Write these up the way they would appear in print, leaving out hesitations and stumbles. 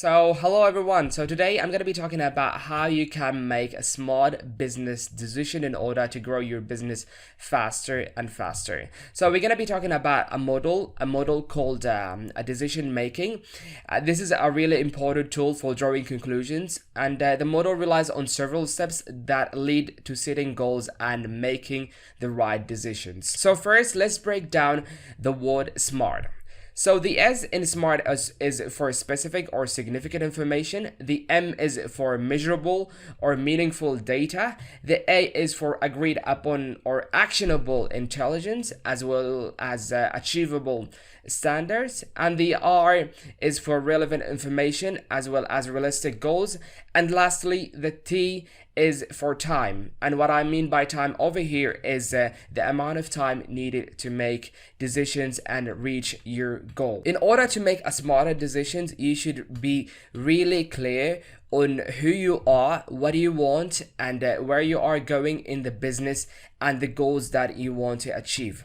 So hello everyone. So today I'm going to be talking about how you can make a smart business decision in order to grow your business faster and faster. So we're going to be talking about a model called a decision making. This is a really important tool for drawing conclusions, and the model relies on several steps that lead to setting goals and making the right decisions. So first, let's break down the word SMART. So the S in SMART is for specific or significant information. The M is for measurable or meaningful data. The A is for agreed upon or actionable intelligence, as well as achievable standards. And the R is for relevant information as well as realistic goals. And lastly, the T is for time. And what I mean by time over here is the amount of time needed to make decisions and reach your goal. In order to make a smarter decisions, you should be really clear on who you are, what you want, and where you are going in the business and the goals that you want to achieve.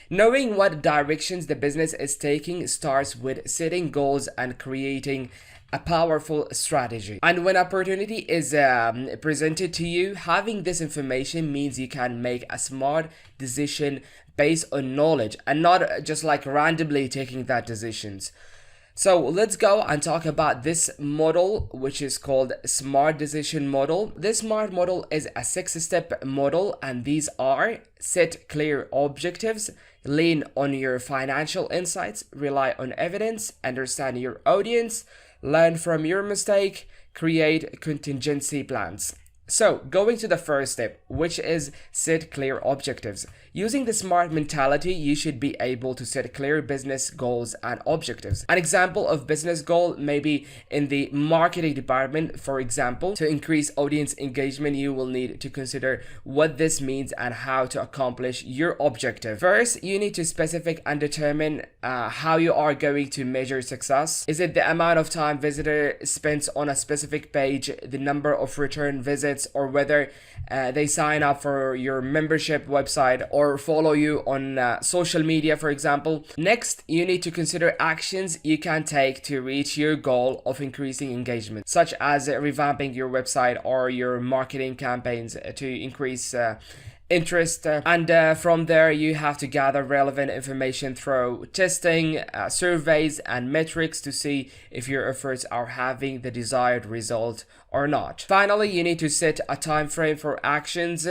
Knowing what directions the business is taking starts with setting goals and creating a powerful strategy. And when opportunity is presented to you, having this information means you can make a smart decision based on knowledge and not just like randomly taking that decisions. So let's go and talk about this model, which is called SMART decision model. This SMART model is a 6-step model, and these are: set clear objectives, lean on your financial insights, rely on evidence, understand your audience, learn from your mistake, create contingency plans. So going to the first step, which is set clear objectives. Using the SMART mentality, you should be able to set clear business goals and objectives. An example of business goal may be in the marketing department. For example, to increase audience engagement, you will need to consider what this means and how to accomplish your objective. First, you need to specify and determine how you are going to measure success. Is it the amount of time visitor spends on a specific page, the number of return visits, or whether they sign up for your membership website or follow you on social media, for example. Next, you need to consider actions you can take to reach your goal of increasing engagement, such as revamping your website or your marketing campaigns to increase interest. And from there, you have to gather relevant information through testing, surveys, and metrics to see if your efforts are having the desired result or not. Finally, you need to set a time frame for actions,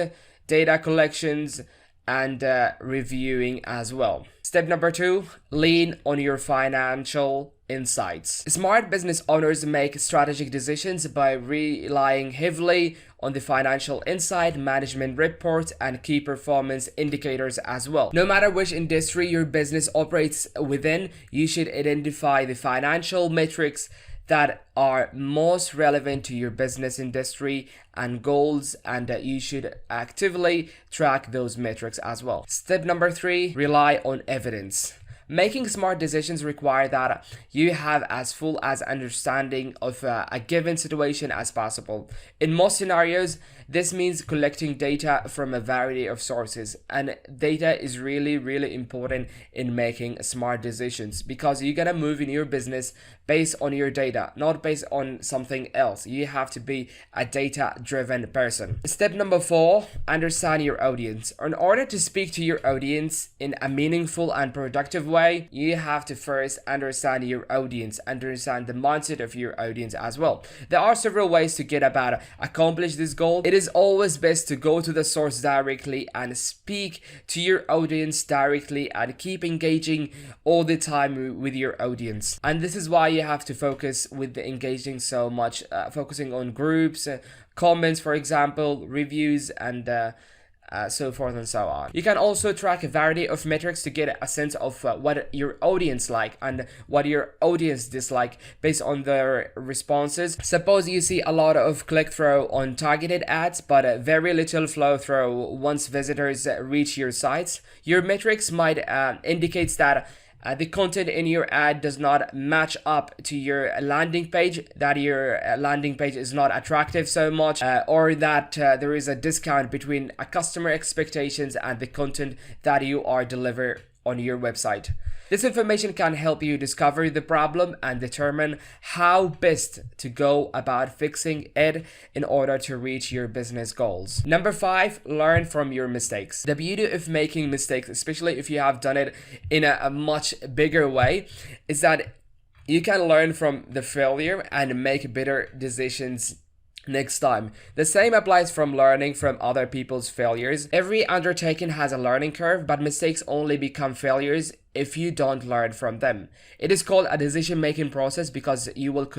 data collections, and reviewing as well. Step number 2, lean on your financial insights. Smart business owners make strategic decisions by relying heavily on the financial insight, management reports, and key performance indicators as well. No matter which industry your business operates within, you should identify the financial metrics that are most relevant to your business industry and goals, and that you should actively track those metrics as well. Step number 3, rely on evidence. Making smart decisions require that you have as full as understanding of a given situation as possible. In most scenarios, this means collecting data from a variety of sources, and data is really important in making smart decisions, because you're gonna move in your business based on your data, not based on something else. You have to be a data-driven person. Step number 4, understand your audience. In order to speak to your audience in a meaningful and productive way, you have to first understand your audience, understand the mindset of your audience as well. There are several ways to get about accomplish this goal. It is always best to go to the source directly and speak to your audience directly and keep engaging all the time with your audience. And this is why you have to focus with the engaging so much, focusing on groups, comments, for example, reviews, and so forth and so on. You can also track a variety of metrics to get a sense of what your audience like and what your audience dislike based on their responses. Suppose you see a lot of click-through on targeted ads, but very little flow-through once visitors reach your sites. Your metrics might indicate that the content in your ad does not match up to your landing page, that your landing page is not attractive so much, or that there is a discount between customer expectations and the content that you are delivering on your website. This information can help you discover the problem and determine how best to go about fixing it in order to reach your business goals. Number 5, learn from your mistakes. The beauty of making mistakes, especially if you have done it in a much bigger way, is that you can learn from the failure and make better decisions next time. The same applies from learning from other people's failures. Every undertaking has a learning curve, but mistakes only become failures if you don't learn from them. It is called a decision-making process because you will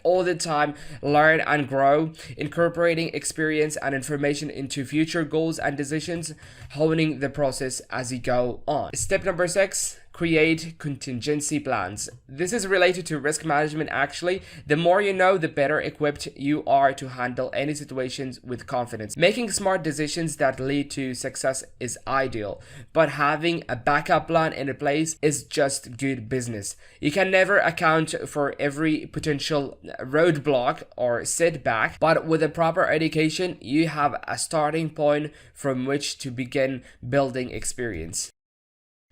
all the time learn and grow, incorporating experience and information into future goals and decisions, honing the process as you go on. Step number 6, create contingency plans. This is related to risk management actually. The more you know, the better equipped you are to handle any situations with confidence. Making smart decisions that lead to success is ideal, but having a backup plan in place is just good business. You can never account for every potential roadblock or setback, but with a proper education, you have a starting point from which to begin building experience.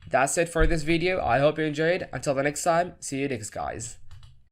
That's it for this video. I hope you enjoyed. Until the next time, see you next guys.